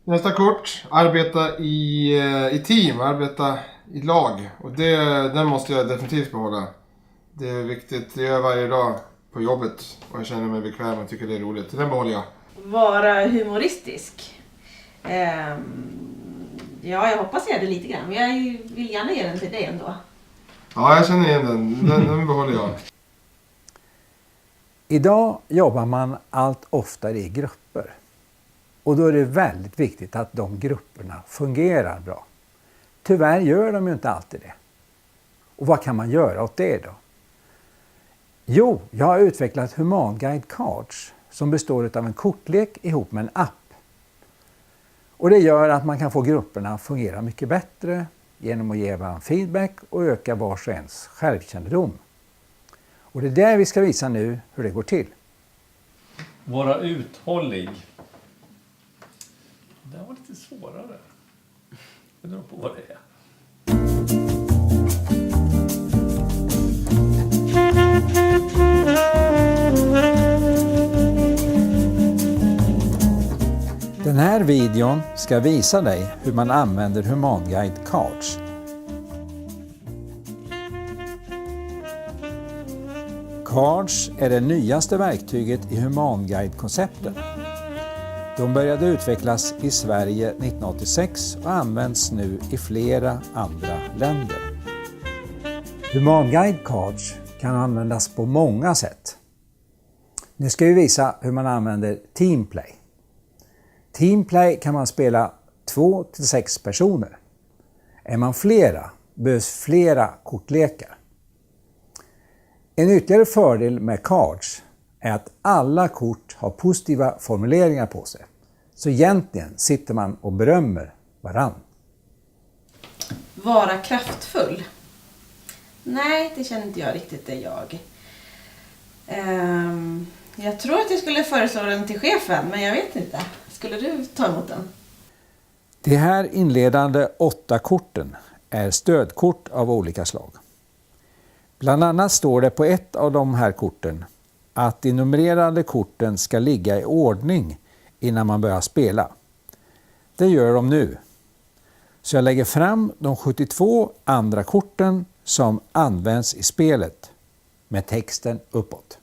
Nästa kort, arbeta i team, arbeta i lag. Och den måste jag definitivt behålla. Det är viktigt, det gör jag varje dag på jobbet. Och jag känner mig bekväm och tycker det är roligt. Den behåller jag. Vara humoristisk. Ja, jag hoppas jag det lite grann. Men jag vill gärna ge den till dig ändå. Ja, jag känner igen den. Den behåller jag. Idag jobbar man allt oftare i grupper. Och då är det väldigt viktigt att de grupperna fungerar bra. Tyvärr gör de ju inte alltid det. Och vad kan man göra åt det då? Jo, jag har utvecklat Humanguide Cards som består av en kortlek ihop med en app. Och det gör att man kan få grupperna att fungera mycket bättre genom att ge varandra feedback och öka vars och ens självkännedom. Och det är där vi ska visa nu hur det går till. Vara uthållig. Det var lite svårare. Jag undrar på vad det är. Den här videon ska visa dig hur man använder Humanguide Cards. Cards är det nyaste verktyget i Humanguide-konceptet. De började utvecklas i Sverige 1986 och används nu i flera andra länder. Humanguide Cards kan användas på många sätt. Nu ska vi visa hur man använder Teamplay. Teamplay kan man spela 2 till 6 personer. Är man flera behövs flera kortlekar. En ytterligare fördel med Cards är att alla kort har positiva formuleringar på sig. Så egentligen sitter man och berömmer varann. Vara kraftfull. Nej, det känner inte jag riktigt är jag. Jag tror att jag skulle föreslå den till chefen, men jag vet inte. Skulle du ta emot den? De här inledande 8 korten är stödkort av olika slag. Bland annat står det på ett av de här korten att de numrerade korten ska ligga i ordning innan man börjar spela. Det gör de nu. Så jag lägger fram de 72 andra korten som används i spelet med texten uppåt.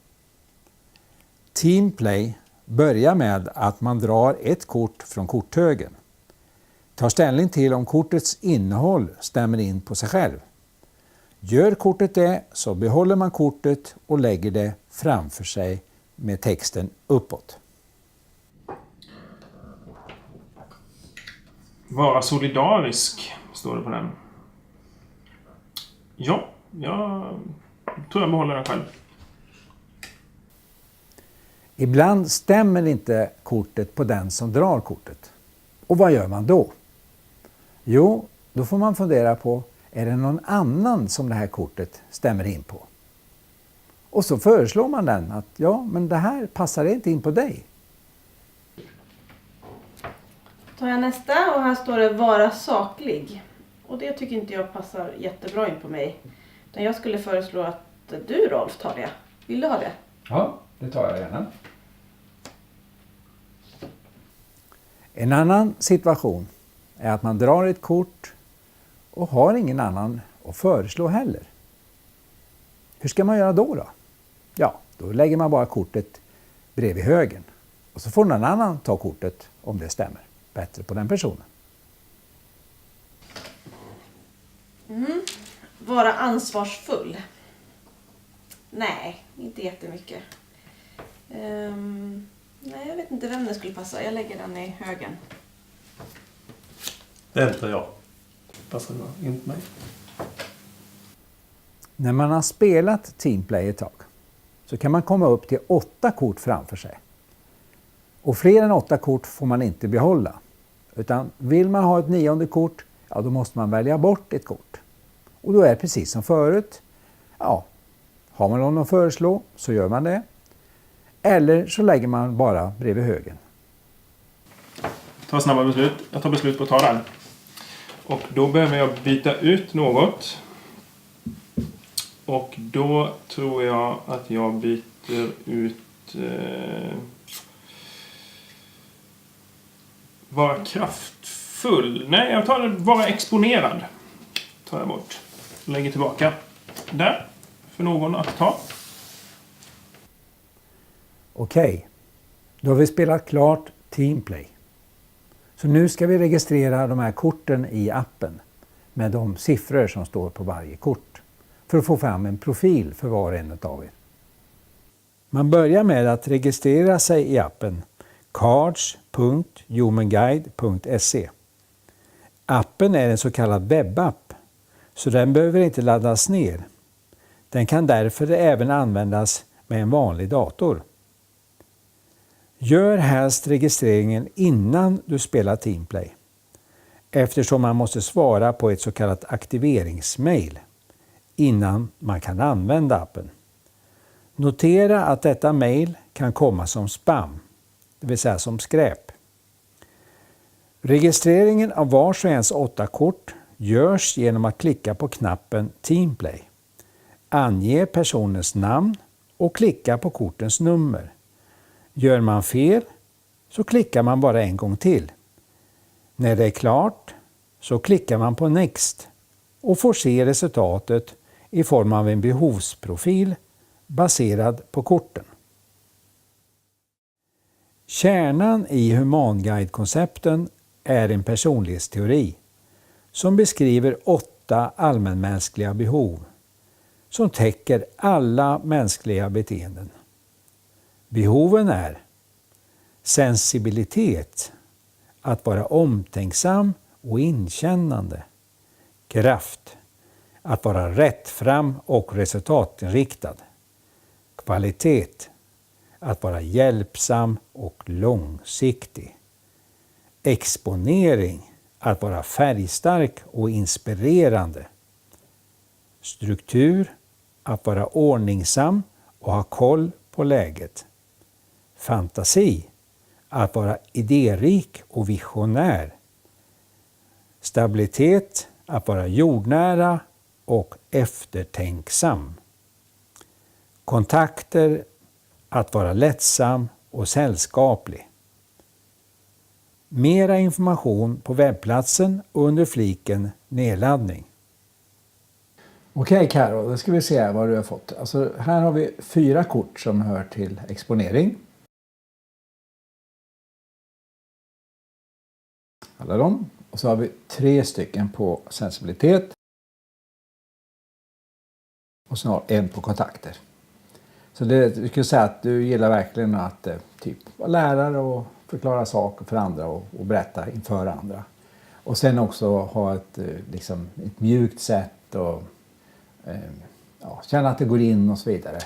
Teamplay börjar med att man drar ett kort från korthögen. Tar ställning till om kortets innehåll stämmer in på sig själv. Gör kortet det så behåller man kortet och lägger det framför sig med texten uppåt. Vara solidarisk, står det på den. Ja, jag tror jag behåller den själv. Ibland stämmer inte kortet på den som drar kortet. Och vad gör man då? Jo, då får man fundera på, är det någon annan som det här kortet stämmer in på? Och så föreslår man den att ja, men det här passar inte in på dig. Tar jag nästa och här står det vara saklig. Och det tycker inte jag passar jättebra in på mig. Utan jag skulle föreslå att du, Rolf, tar det. Vill du ha det? Ja, det tar jag gärna. En annan situation är att man drar ett kort och har ingen annan att föreslå heller. Hur ska man göra då? Ja, då lägger man bara kortet bredvid högen. Och så får någon annan ta kortet om det stämmer bättre på den personen. Vara ansvarsfull. Nej, inte jättemycket. Nej, jag vet inte vem det skulle passa. Jag lägger den i högen. Den tar jag. Passar bra, inte mig. När man har spelat Teamplay ett tag så kan man komma upp till 8 kort framför sig. Och fler än 8 kort får man inte behålla. Utan vill man ha ett 9:e kort, ja då måste man välja bort ett kort. Och då är det precis som förut. Ja, har man någon att föreslå så gör man det. Eller så lägger man bara bredvid högen. Ta snabba beslut. Jag tar beslut på att ta den. Och då behöver jag byta ut något. Och då tror jag att jag byter ut Vara kraftfull. Nej, jag tar vara exponerad. Tar jag bort. Lägger tillbaka. Där. För någon att ta. Okej, då har vi spelat klart Teamplay. Så nu ska vi registrera de här korten i appen med de siffror som står på varje kort för att få fram en profil för var och en av er. Man börjar med att registrera sig i appen cards.humanguide.se. Appen är en så kallad webbapp, så den behöver inte laddas ner. Den kan därför även användas med en vanlig dator. Gör helst registreringen innan du spelar Teamplay, eftersom man måste svara på ett så kallat aktiveringsmail innan man kan använda appen. Notera att detta mail kan komma som spam, det vill säga som skräp. Registreringen av vars och ens 8 kort görs genom att klicka på knappen Teamplay. Ange personens namn och klicka på kortens nummer. Gör man fel så klickar man bara en gång till. När det är klart så klickar man på Next och får se resultatet i form av en behovsprofil baserad på korten. Kärnan i humanguide-koncepten är en personlighetsteori som beskriver 8 allmänmänskliga behov som täcker alla mänskliga beteenden. Behoven är sensibilitet, att vara omtänksam och inkännande. Kraft, att vara rättfram och resultatinriktad. Kvalitet, att vara hjälpsam och långsiktig. Exponering, att vara färgstark och inspirerande. Struktur, att vara ordningsam och ha koll på läget. Fantasi, att vara idérik och visionär. Stabilitet, att vara jordnära och eftertänksam. Kontakter, att vara lättsam och sällskaplig. Mera information på webbplatsen under fliken nedladdning. Okej Karo, då ska vi se vad du har fått. Alltså, här har vi 4 kort som hör till exponering. Alla dem. Och så har vi 3 stycken på sensibilitet. Och så har 1 på kontakter. Så du kan säga att du gillar verkligen att typ vara lärare och förklara saker för andra och berätta inför andra. Och sen också ha ett mjukt sätt och känna att det går in och så vidare.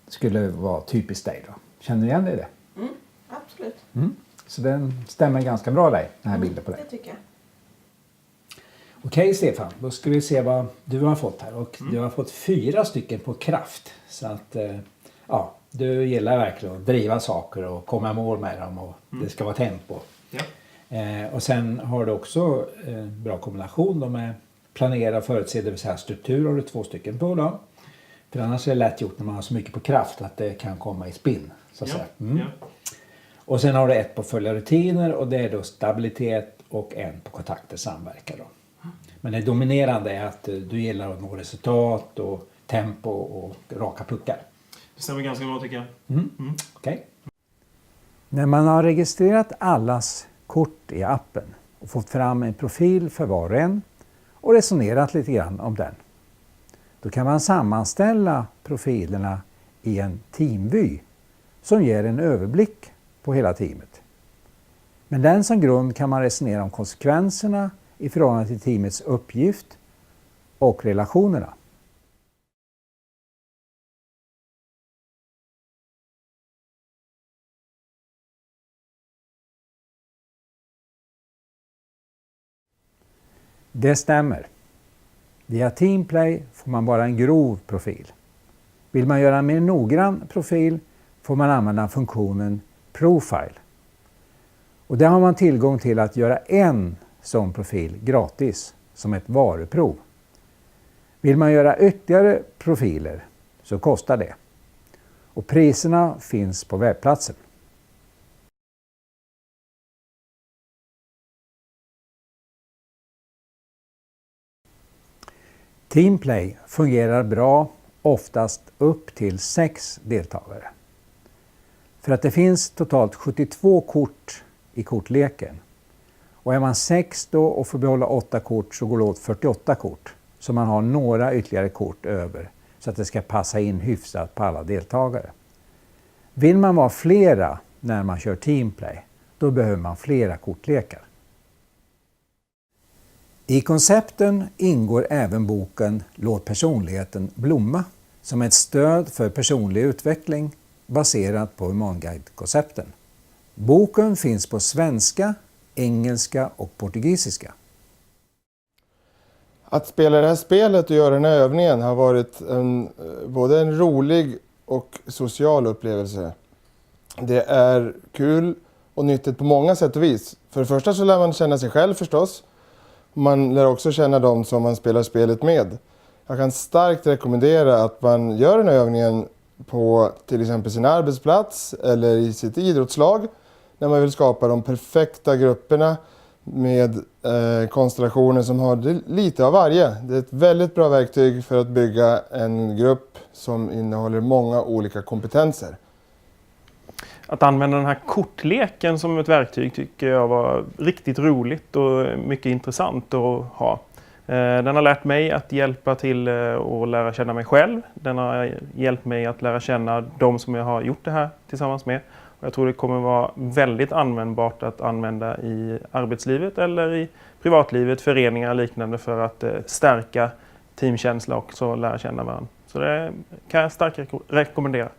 Skulle vara typiskt dig då. Känner du igen dig i det? Absolut. Så den stämmer ganska bra dig, den här bilden på dig. Det tycker jag. Okej Stefan, då ska vi se vad du har fått här. Och du har fått 4 stycken på kraft. Så att du gillar verkligen att driva saker och komma i mål med dem och det ska vara tempo. Ja. Och sen har du också bra kombination då med planera och förutse, det vill säga struktur har du 2 stycken på då. För annars är det lätt gjort när man har så mycket på kraft att det kan komma i spinn. Så att säga. Ja. Och sen har du 1 på följa rutiner och det är då stabilitet och 1 på kontakter samverkar då. Men det dominerande är att du gillar att nå resultat och tempo och raka puckar. Det stämmer ganska bra tycker jag. Okej. När man har registrerat allas kort i appen och fått fram en profil för var och en och resonerat lite grann om den. Då kan man sammanställa profilerna i en teamvy som ger en överblick på hela teamet. Med den som grund kan man resonera om konsekvenserna i förhållande till teamets uppgift och relationerna. Det stämmer. Via Teamplay får man bara en grov profil. Vill man göra en mer noggrann profil får man använda funktionen Profile. Och där har man tillgång till att göra en sån profil gratis som ett varuprov. Vill man göra ytterligare profiler så kostar det. Och priserna finns på webbplatsen. Teamplay fungerar bra, oftast upp till 6 deltagare. För att det finns totalt 72 kort i kortleken. Och är man 6 då och får behålla 8 kort så går det åt 48 kort. Så man har några ytterligare kort över så att det ska passa in hyfsat på alla deltagare. Vill man vara flera när man kör teamplay, då behöver man flera kortlekar. I koncepten ingår även boken Låt personligheten blomma som ett stöd för personlig utveckling baserat på humanguide-koncepten. Boken finns på svenska, engelska och portugisiska. Att spela det här spelet och göra den här övningen har varit både en rolig och social upplevelse. Det är kul och nyttigt på många sätt och vis. För det första så lär man känna sig själv förstås. Man lär också känna dem som man spelar spelet med. Jag kan starkt rekommendera att man gör den här övningen på till exempel sin arbetsplats eller i sitt idrottslag. När man vill skapa de perfekta grupperna med konstellationer som har lite av varje. Det är ett väldigt bra verktyg för att bygga en grupp som innehåller många olika kompetenser. Att använda den här kortleken som ett verktyg tycker jag var riktigt roligt och mycket intressant att ha. Den har lärt mig att hjälpa till att lära känna mig själv. Den har hjälpt mig att lära känna de som jag har gjort det här tillsammans med. Och jag tror det kommer vara väldigt användbart att använda i arbetslivet eller i privatlivet, föreningar och liknande för att stärka teamkänsla och så lära känna varandra. Så det kan jag starkt rekommendera.